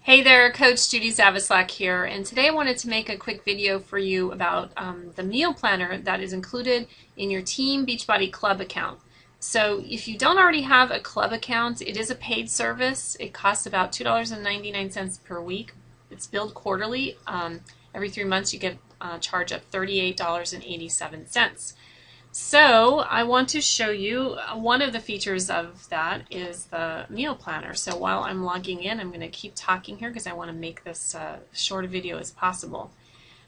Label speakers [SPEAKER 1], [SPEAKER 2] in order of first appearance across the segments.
[SPEAKER 1] Hey there, Coach Judy Zavislak here, and today I wanted to make a quick video for you about the meal planner that is included in your Team Beachbody Club account. So if you don't already have a club account, it is a paid service. It costs about $2.99 per week. It's billed quarterly. Every 3 months you get a charge of $38.87. So I want to show you one of the features of that is the meal planner. So while I'm logging in, I'm going to keep talking here because I want to make this short a video as possible.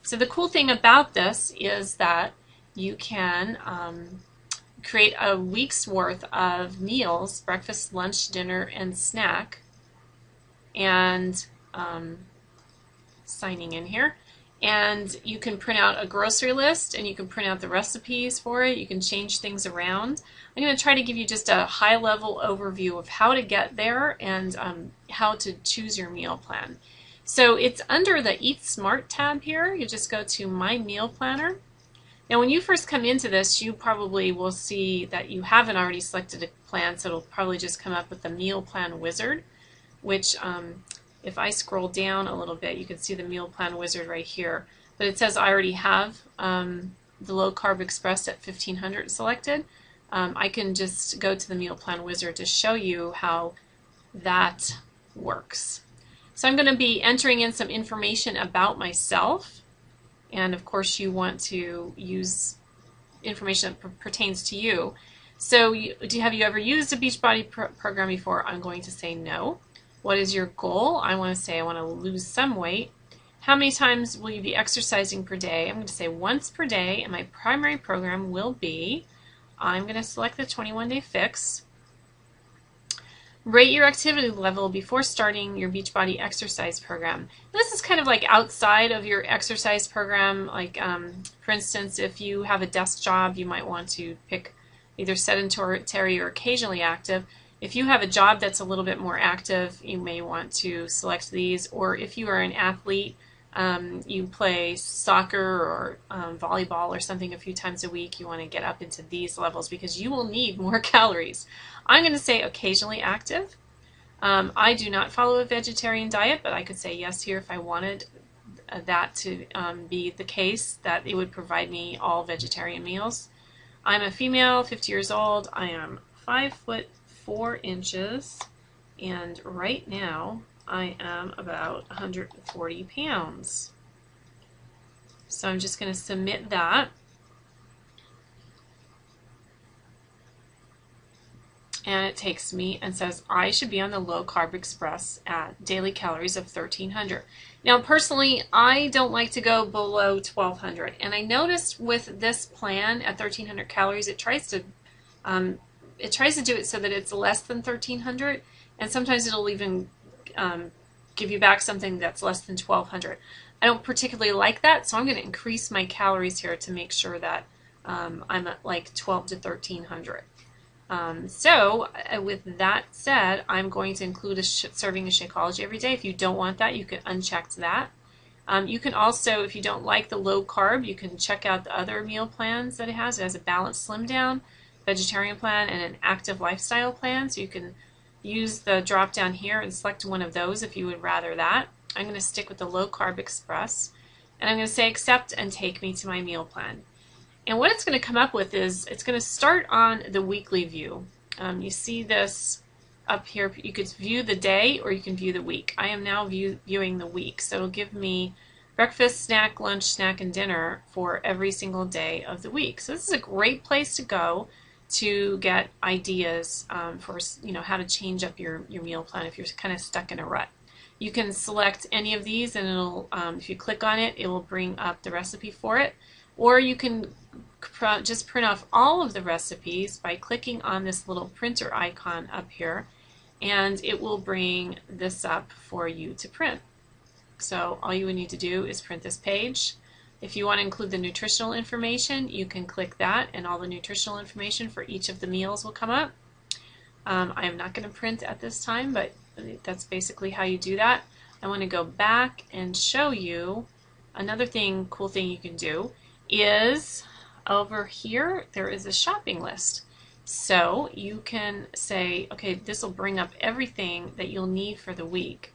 [SPEAKER 1] So the cool thing about this is that you can create a week's worth of meals, breakfast, lunch, dinner, and snack, and signing in here. And you can print out a grocery list and you can print out the recipes for it. You can change things around. I'm going to try to give you just a high-level overview of how to get there and how to choose your meal plan. So it's under the Eat Smart tab here. You just go to My Meal Planner. Now when you first come into this, you probably will see that you haven't already selected a plan, so it'll probably just come up with the Meal Plan Wizard, which if I scroll down a little bit, you can see the Meal Plan Wizard right here. But it says I already have the Low Carb Express at 1500 selected. I can just go to the Meal Plan Wizard to show you how that works. So I'm going to be entering in some information about myself. And of course you want to use information that pertains to you. So have you ever used a Beachbody program before? I'm going to say no. What is your goal? I want to say I want to lose some weight. How many times will you be exercising per day? I'm going to say once per day, and my primary program will be, I'm going to select the 21-day fix. Rate your activity level before starting your Beachbody exercise program. This is kind of like outside of your exercise program. Like, for instance, if you have a desk job, you might want to pick either sedentary or occasionally active. If you have a job that's a little bit more active, you may want to select these. Or if you are an athlete, you play soccer or volleyball or something a few times a week, you want to get up into these levels because you will need more calories. I'm going to say occasionally active. I do not follow a vegetarian diet, but I could say yes here if I wanted that to be the case, that it would provide me all vegetarian meals. I'm a female, 50 years old. I am 5'4", and right now I am about 140 pounds. So I'm just going to submit that. And it takes me and says I should be on the Low Carb Express at daily calories of 1300. Now personally, I don't like to go below 1200, and I noticed with this plan at 1300 calories, it tries to do it so that it's less than 1300, and sometimes it'll even give you back something that's less than 1200. I don't particularly like that, so I'm going to increase my calories here to make sure that I'm at like 12 to 1300. So with that said, I'm going to include a serving of Shakeology every day. If you don't want that, you can uncheck that. You can also, if you don't like the low carb, you can check out the other meal plans that it has. It has a balanced slim down, vegetarian plan, and an active lifestyle plan. So you can use the drop down here and select one of those if you would rather that. I'm going to stick with the Low Carb Express, and I'm going to say accept and take me to my meal plan. And what it's going to come up with is it's going to start on the weekly view. You see this up here. You could view the day or you can view the week. I am now viewing the week, so it'll give me breakfast, snack, lunch, snack, and dinner for every single day of the week. So this is a great place to go to get ideas for how to change up your meal plan if you're kind of stuck in a rut. You can select any of these, and it'll if you click on it, it will bring up the recipe for it. Or you can just print off all of the recipes by clicking on this little printer icon up here, and it will bring this up for you to print. So all you would need to do is print this page. If you want to include the nutritional information, you can click that, and all the nutritional information for each of the meals will come up. I am not going to print at this time, but that's basically how you do that. I want to go back and show you another cool thing you can do is over here there is a shopping list. So you can say, okay, this will bring up everything that you'll need for the week.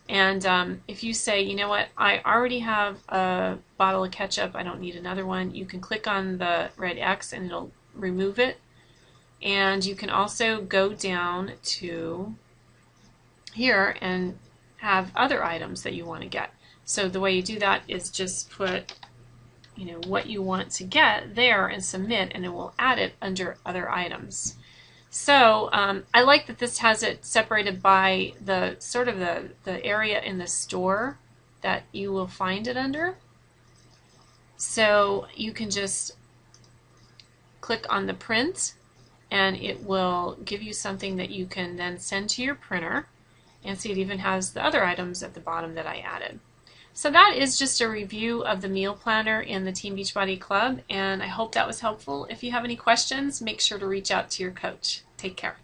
[SPEAKER 1] And if you say, you know what, I already have a bottle of ketchup, I don't need another one, you can click on the red X and it'll remove it. And you can also go down to here and have other items that you want to get. So the way you do that is just put, you know, what you want to get there and submit, and it will add it under other items. So I like that this has it separated by the sort of the area in the store that you will find it under. So you can just click on the print and it will give you something that you can then send to your printer. And see, it even has the other items at the bottom that I added. So that is just a review of the meal planner in the Team Beachbody Club, and I hope that was helpful. If you have any questions, make sure to reach out to your coach. Take care.